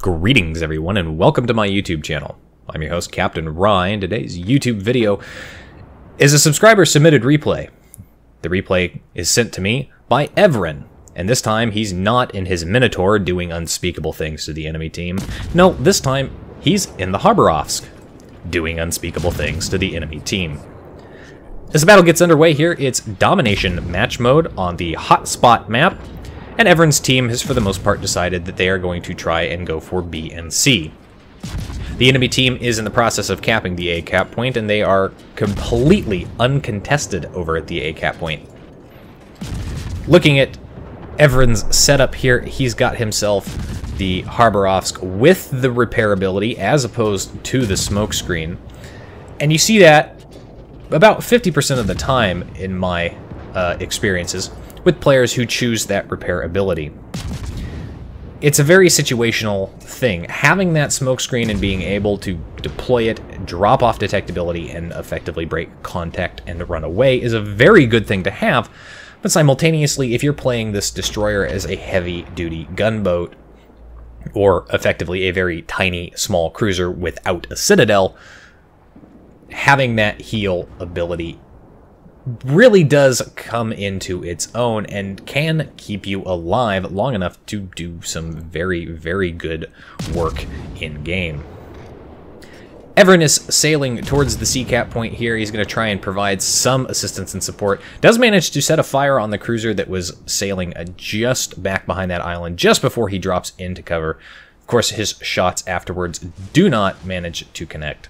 Greetings everyone and welcome to my YouTube channel. I'm your host Captain Ryan. Today's YouTube video is a subscriber submitted replay. The replay is sent to me by Evrien, and this time he's not in his Minotaur doing unspeakable things to the enemy team. No, this time he's in the Khabarovsk doing unspeakable things to the enemy team. As the battle gets underway here, it's domination match mode on the hotspot map. And Evrien's team has for the most part decided that they are going to try and go for B and C. The enemy team is in the process of capping the A cap point, and they are completely uncontested over at the A cap point. Looking at Evrien's setup here, he's got himself the Khabarovsk with the repairability as opposed to the smokescreen. And you see that about 50% of the time in my experiences with players who choose that repair ability. It's a very situational thing. Having that smokescreen and being able to deploy it, drop off detectability, and effectively break contact and run away is a very good thing to have, but simultaneously, if you're playing this destroyer as a heavy-duty gunboat, or effectively a very tiny, small cruiser without a citadel, having that heal ability really does come into its own and can keep you alive long enough to do some very, very good work in-game. Evrien is sailing towards the C cap point here. He's going to try and provide some assistance and support. Does manage to set a fire on the cruiser that was sailing just back behind that island just before he drops into cover. Of course, his shots afterwards do not manage to connect.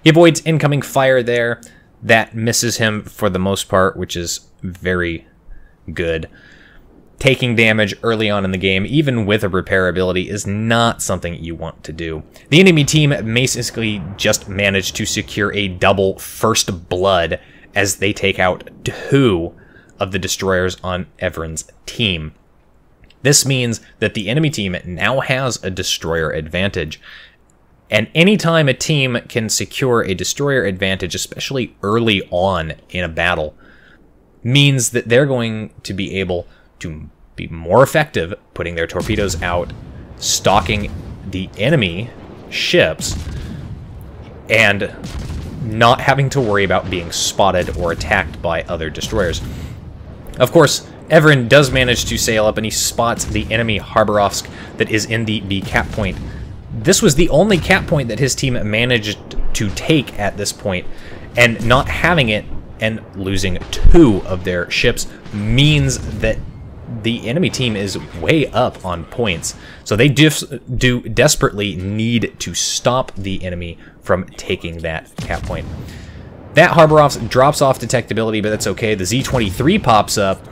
He avoids incoming fire there. That misses him for the most part, which is very good. Taking damage early on in the game, even with a repair ability, is not something you want to do. The enemy team basically just managed to secure a double first blood as they take out 2 of the destroyers on Evrien's team. This means that the enemy team now has a destroyer advantage. And anytime a team can secure a destroyer advantage, especially early on in a battle, means that they're going to be able to be more effective putting their torpedoes out, stalking the enemy ships, and not having to worry about being spotted or attacked by other destroyers. Of course, Evrien does manage to sail up and he spots the enemy Khabarovsk that is in the B cap point. This was the only cap point that his team managed to take at this point, and not having it and losing 2 of their ships means that the enemy team is way up on points. So they do desperately need to stop the enemy from taking that cap point. That Khabarovsk drops off detectability, but that's okay. The Z-23 pops up,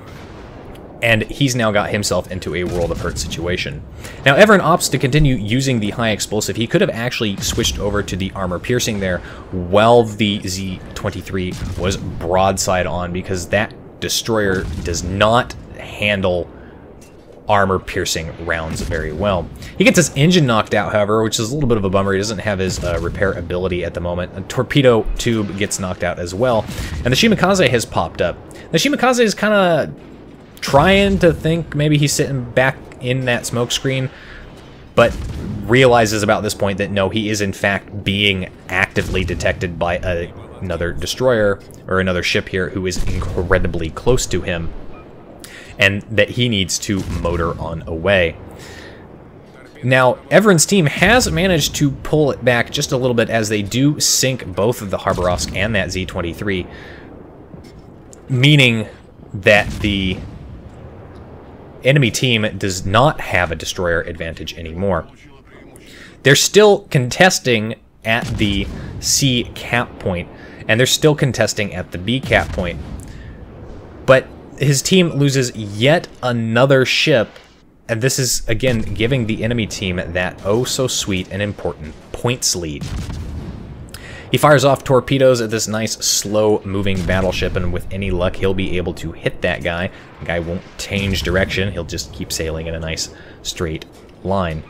and he's now got himself into a world of hurt situation. Now, Evrien opts to continue using the high explosive. He could have actually switched over to the armor piercing there while the Z-23 was broadside on, because that destroyer does not handle armor piercing rounds very well. He gets his engine knocked out, however, which is a little bit of a bummer. He doesn't have his repair ability at the moment. A torpedo tube gets knocked out as well, and the Shimakaze has popped up. The Shimakaze is kind of trying to think maybe he's sitting back in that smoke screen, but realizes about this point that no, he is in fact being actively detected by another destroyer or another ship here who is incredibly close to him, and that he needs to motor on away. Now, Evrien's team has managed to pull it back just a little bit as they do sink both of the Khabarovsk and that Z-23, meaning that the enemy team does not have a destroyer advantage anymore. They're still contesting at the C cap point, and they're still contesting at the B cap point. But his team loses yet another ship, and this is, again, giving the enemy team that oh-so-sweet and important points lead. He fires off torpedoes at this nice, slow-moving battleship, and with any luck, he'll be able to hit that guy. The guy won't change direction. He'll just keep sailing in a nice, straight line.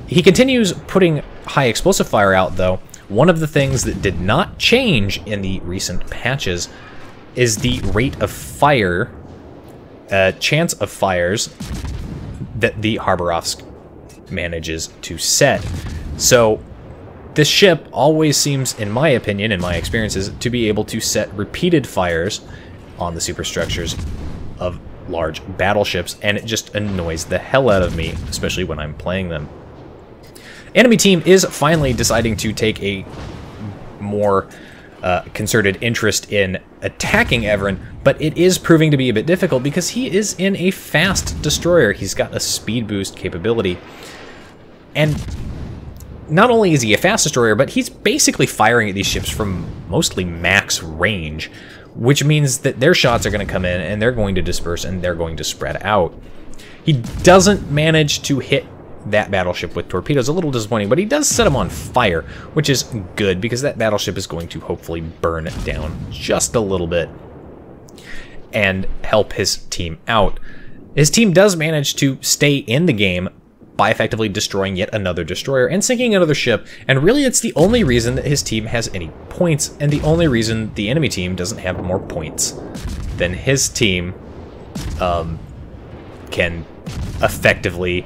He continues putting high explosive fire out, though. One of the things that did not change in the recent patches is the rate of fire, chance of fires that the Khabarovsk manages to set. So this ship always seems, in my opinion, in my experiences, to be able to set repeated fires on the superstructures of large battleships, and it just annoys the hell out of me, especially when I'm playing them. Enemy team is finally deciding to take a more concerted interest in attacking Evrien, but it is proving to be a bit difficult because he is in a fast destroyer. He's got a speed boost capability, and not only is he a fast destroyer, but he's basically firing at these ships from mostly max range, which means that their shots are going to come in and they're going to disperse and they're going to spread out. He doesn't manage to hit that battleship with torpedoes, a little disappointing, but he does set him on fire, which is good because that battleship is going to hopefully burn it down just a little bit and help his team out. His team does manage to stay in the game by effectively destroying yet another destroyer and sinking another ship, and really it's the only reason that his team has any points, and the only reason the enemy team doesn't have more points than his team can effectively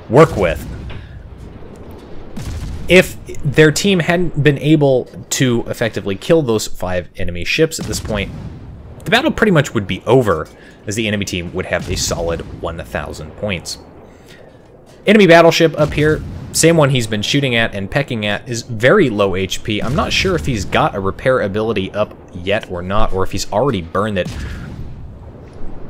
work with. If their team hadn't been able to effectively kill those 5 enemy ships at this point, the battle pretty much would be over, as the enemy team would have a solid 1,000 points. Enemy battleship up here, same one he's been shooting at and pecking at, is very low HP. I'm not sure if he's got a repair ability up yet or not, or if he's already burned it.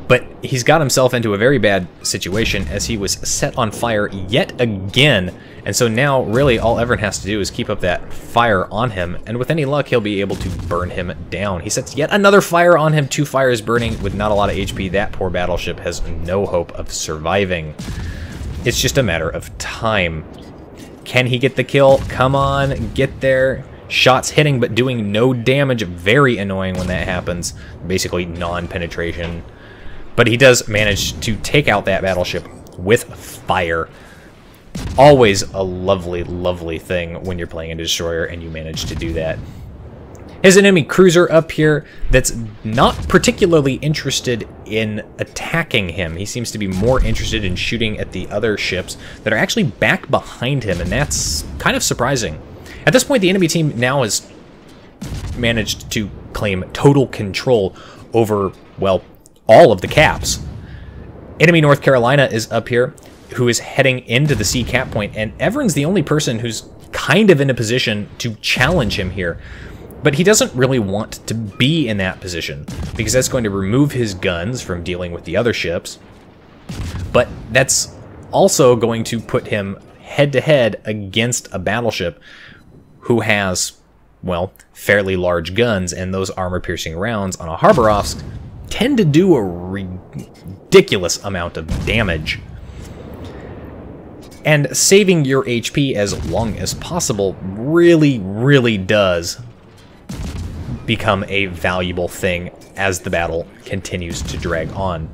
But he's got himself into a very bad situation as he was set on fire yet again. And so now really all Evrien has to do is keep up that fire on him, and with any luck he'll be able to burn him down. He sets yet another fire on him, 2 fires burning with not a lot of HP. That poor battleship has no hope of surviving. It's just a matter of time. Can he get the kill? Come on, get there. Shots hitting but doing no damage. Very annoying when that happens. Basically non-penetration. But he does manage to take out that battleship with fire. Always a lovely, lovely thing when you're playing a destroyer and you manage to do that. His enemy cruiser up here that's not particularly interested in attacking him. He seems to be more interested in shooting at the other ships that are actually back behind him, and that's kind of surprising. At this point, the enemy team now has managed to claim total control over, well, all of the caps. Enemy North Carolina is up here, who is heading into the sea cap point, and Evrien's the only person who's kind of in a position to challenge him here. But he doesn't really want to be in that position, because that's going to remove his guns from dealing with the other ships. But that's also going to put him head-to-head against a battleship who has, well, fairly large guns, and those armor-piercing rounds on a Khabarovsk tend to do a ridiculous amount of damage. And saving your HP as long as possible really, really does become a valuable thing as the battle continues to drag on.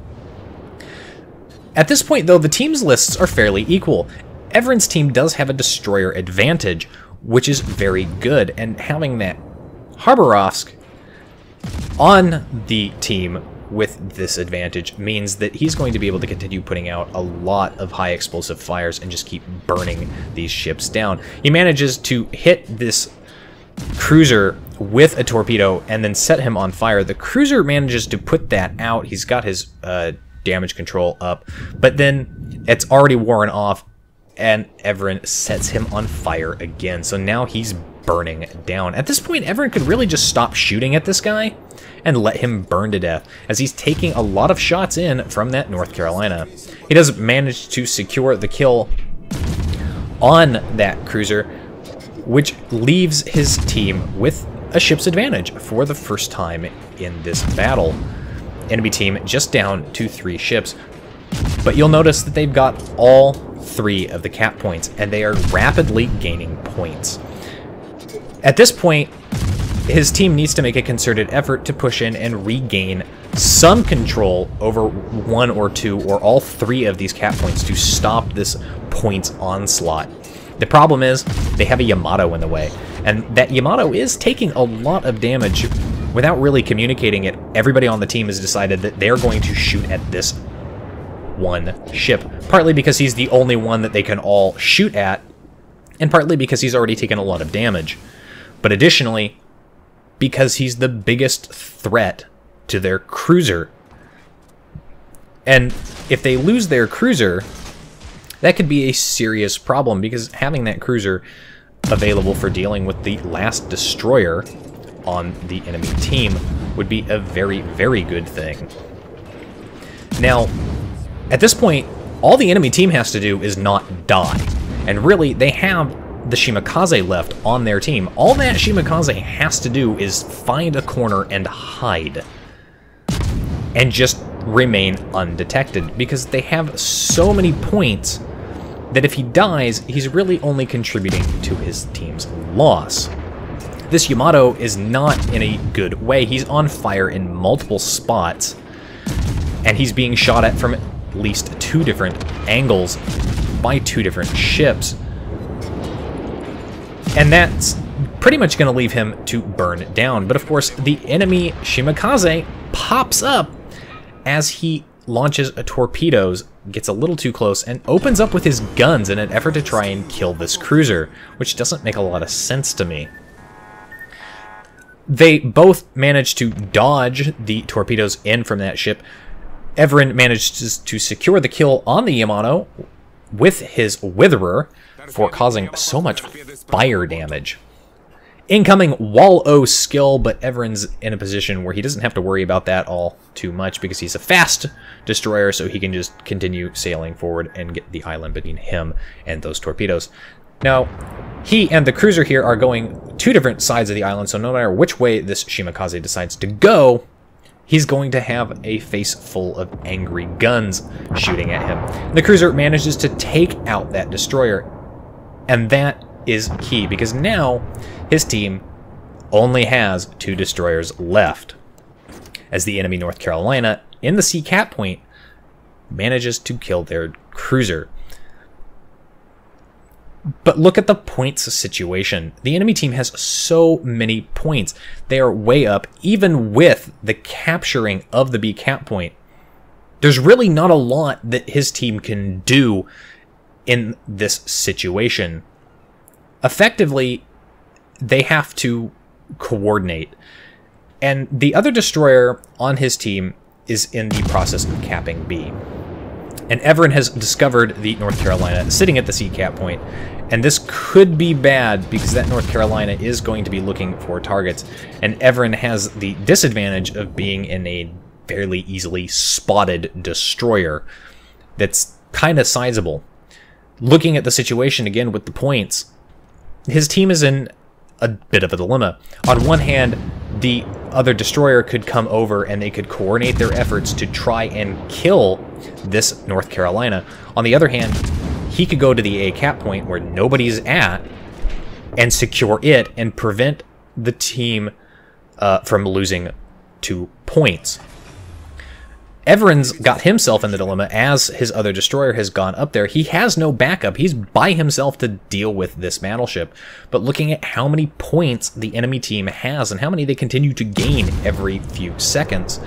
At this point, though, the team's lists are fairly equal. Evrien's team does have a destroyer advantage, which is very good, and having that Khabarovsk on the team with this advantage means that he's going to be able to continue putting out a lot of high explosive fires and just keep burning these ships down. He manages to hit this cruiser with a torpedo and then set him on fire. The cruiser manages to put that out. He's got his damage control up, but then it's already worn off, and Evrien sets him on fire again. So now he's burning down. At this point, Evrien could really just stop shooting at this guy and let him burn to death, as he's taking a lot of shots in from that North Carolina. He does manage to secure the kill on that cruiser, which leaves his team with a ship's advantage for the first time in this battle. Enemy team just down to 3 ships, but you'll notice that they've got all 3 of the cap points, and they are rapidly gaining points. At this point, his team needs to make a concerted effort to push in and regain some control over 1 or 2 or all 3 of these cap points to stop this points onslaught. The problem is they have a Yamato in the way, and that Yamato is taking a lot of damage without really communicating it. Everybody on the team has decided that they're going to shoot at this one ship, partly because he's the only one that they can all shoot at, and partly because he's already taken a lot of damage. But additionally, because he's the biggest threat to their cruiser. And if they lose their cruiser, that could be a serious problem, because having that cruiser available for dealing with the last destroyer on the enemy team would be a very, very good thing. Now, at this point, all the enemy team has to do is not die. And really, they have the Shimakaze left on their team. All that Shimakaze has to do is find a corner and hide. And just remain undetected, because they have so many points that if he dies, he's really only contributing to his team's loss. This Yamato is not in a good way. He's on fire in multiple spots, and he's being shot at from at least 2 different angles by 2 different ships. And that's pretty much going to leave him to burn down. But of course, the enemy Shimakaze pops up as he launches torpedoes, gets a little too close, and opens up with his guns in an effort to try and kill this cruiser, which doesn't make a lot of sense to me. They both manage to dodge the torpedoes in from that ship. Evrien manages to secure the kill on the Yamato with his Witherer for causing so much fire damage. Incoming Wall-O skill, but Evren's in a position where he doesn't have to worry about that all too much, because he's a fast destroyer, so he can just continue sailing forward and get the island between him and those torpedoes. Now, he and the cruiser here are going 2 different sides of the island, so no matter which way this Shimakaze decides to go, he's going to have a face full of angry guns shooting at him. The cruiser manages to take out that destroyer, and that is key, because now his team only has 2 destroyers left, as the enemy North Carolina in the sea cap point manages to kill their cruiser. But look at the points situation. The enemy team has so many points. They are way up, even with the capturing of the B cap point. There's really not a lot that his team can do in this situation. Effectively, they have to coordinate. And the other destroyer on his team is in the process of capping B. And Evrien has discovered the North Carolina sitting at the sea cap point. And this could be bad, because that North Carolina is going to be looking for targets. And Evrien has the disadvantage of being in a fairly easily spotted destroyer that's kind of sizable. Looking at the situation again with the points, his team is in a bit of a dilemma. On one hand, the other destroyer could come over and they could coordinate their efforts to try and kill this North Carolina. On the other hand, he could go to the A cap point where nobody's at and secure it and prevent the team from losing 2 points. Evren's got himself in the dilemma as his other destroyer has gone up there. He has no backup. He's by himself to deal with this battleship. But looking at how many points the enemy team has and how many they continue to gain every few seconds,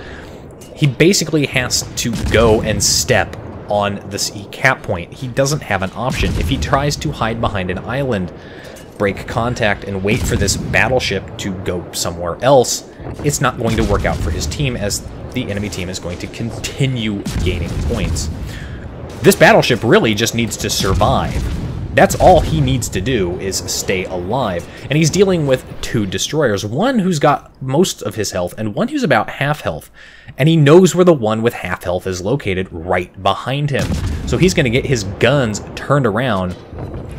he basically has to go and step on the sea cap point. He doesn't have an option. If he tries to hide behind an island, break contact, and wait for this battleship to go somewhere else, it's not going to work out for his team, as the enemy team is going to continue gaining points. This battleship really just needs to survive. That's all he needs to do, is stay alive. And he's dealing with 2 destroyers, one who's got most of his health and one who's about half health. And he knows where the one with half health is located, right behind him. So he's going to get his guns turned around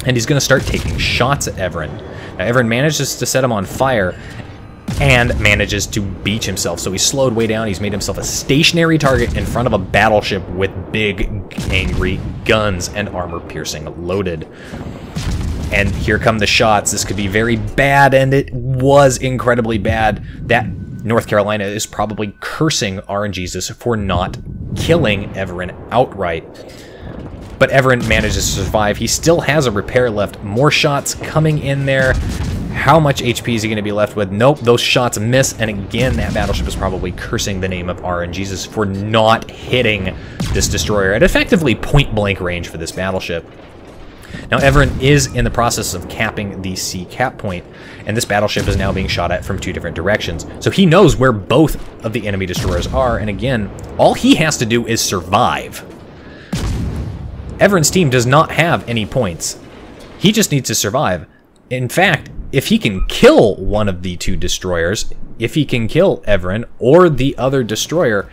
and he's going to start taking shots at Evrien. Now, Evrien manages to set him on fire and manages to beach himself. So he's slowed way down. He's made himself a stationary target in front of a battleship with big, angry guns and armor-piercing loaded. And here come the shots. This could be very bad, and it was incredibly bad. That North Carolina is probably cursing RNGesus for not killing Evrien outright. But Evrien manages to survive. He still has a repair left. More shots coming in there. How much HP is he going to be left with? Nope, those shots miss, and again, that battleship is probably cursing the name of RNGesus for not hitting this destroyer at effectively point-blank range for this battleship. Now, Evrien is in the process of capping the sea cap point, and this battleship is now being shot at from 2 different directions. So he knows where both of the enemy destroyers are, and again, all he has to do is survive. Evrien's team does not have any points. He just needs to survive. In fact, if he can kill one of the 2 destroyers, if he can kill Evrien or the other destroyer,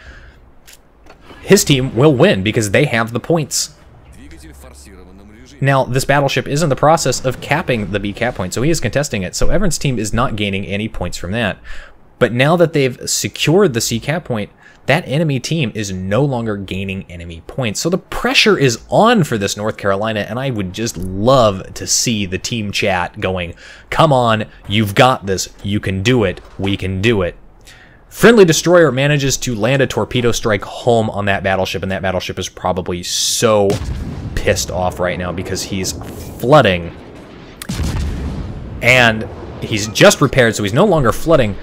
his team will win because they have the points. Now, this battleship is in the process of capping the B cap point, so he is contesting it. So Evrien's team is not gaining any points from that. But now that they've secured the C cap point, that enemy team is no longer gaining enemy points. So the pressure is on for this North Carolina, and I would just love to see the team chat going, come on, you've got this, you can do it, we can do it. Friendly destroyer manages to land a torpedo strike home on that battleship, and that battleship is probably so pissed off right now because he's flooding. And he's just repaired, so he's no longer flooding.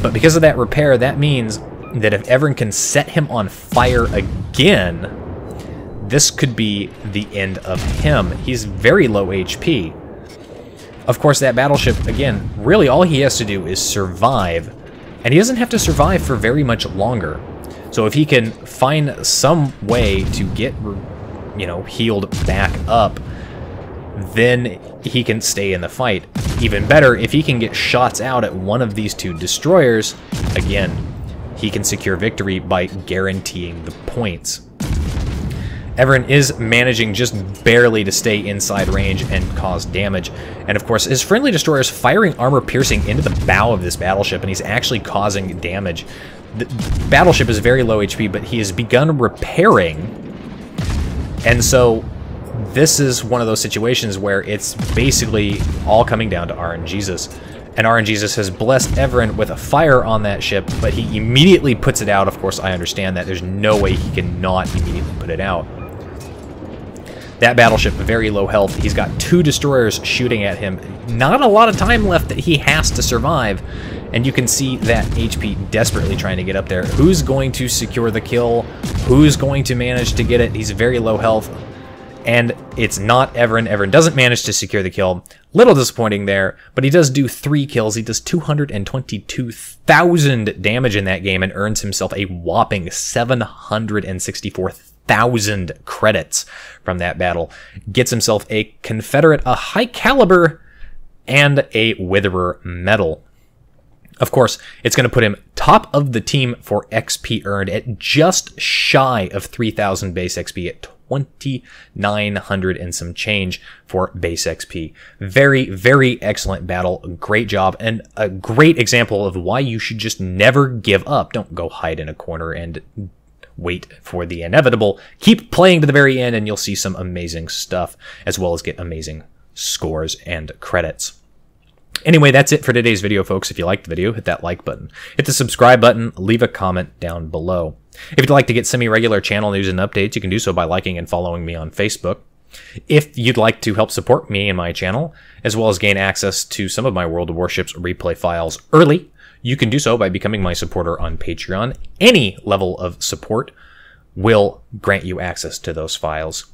But because of that repair, that means that if Evrien can set him on fire again, this could be the end of him. He's very low HP. Of course, that battleship, again, really all he has to do is survive. And he doesn't have to survive for very much longer. So if he can find some way to get, you know, healed back up, then he can stay in the fight. Even better, if he can get shots out at one of these 2 destroyers, again, he can secure victory by guaranteeing the points. Evrien is managing just barely to stay inside range and cause damage. And of course, his friendly destroyer is firing armor piercing into the bow of this battleship, and he's actually causing damage. The battleship is very low HP, but he has begun repairing. And so this is one of those situations where it's basically all coming down to RNGesus. And RNGesus has blessed Evrien with a fire on that ship, but he immediately puts it out. Of course, I understand that. There's no way he can not immediately put it out. That battleship, very low health. He's got 2 destroyers shooting at him. Not a lot of time left that he has to survive. And you can see that HP desperately trying to get up there. Who's going to secure the kill? Who's going to manage to get it? He's very low health. And it's not Evrien. Evrien doesn't manage to secure the kill. Little disappointing there, but he does do 3 kills. He does 222,000 damage in that game and earns himself a whopping 764,000 credits from that battle. Gets himself a Confederate, a high caliber, and a Witherer medal. Of course, it's going to put him top of the team for XP earned at just shy of 3,000 base XP at 2,900 and some change for base XP. Very, very excellent battle. Great job, and a great example of why you should just never give up. Don't go hide in a corner and wait for the inevitable. Keep playing to the very end, and you'll see some amazing stuff, as well as get amazing scores and credits. Anyway, that's it for today's video, folks. If you liked the video, hit that like button. Hit the subscribe button. Leave a comment down below. If you'd like to get semi-regular channel news and updates, you can do so by liking and following me on Facebook. If you'd like to help support me and my channel, as well as gain access to some of my World of Warships replay files early, you can do so by becoming my supporter on Patreon. Any level of support will grant you access to those files.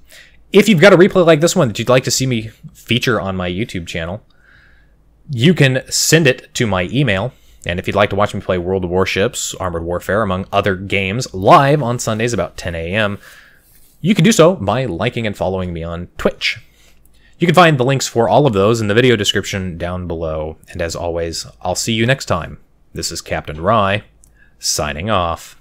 If you've got a replay like this one that you'd like to see me feature on my YouTube channel, you can send it to my email. And if you'd like to watch me play World of Warships, Armored Warfare, among other games, live on Sundays about 10 a.m., you can do so by liking and following me on Twitch. You can find the links for all of those in the video description down below. And as always, I'll see you next time. This is Captain Rye, signing off.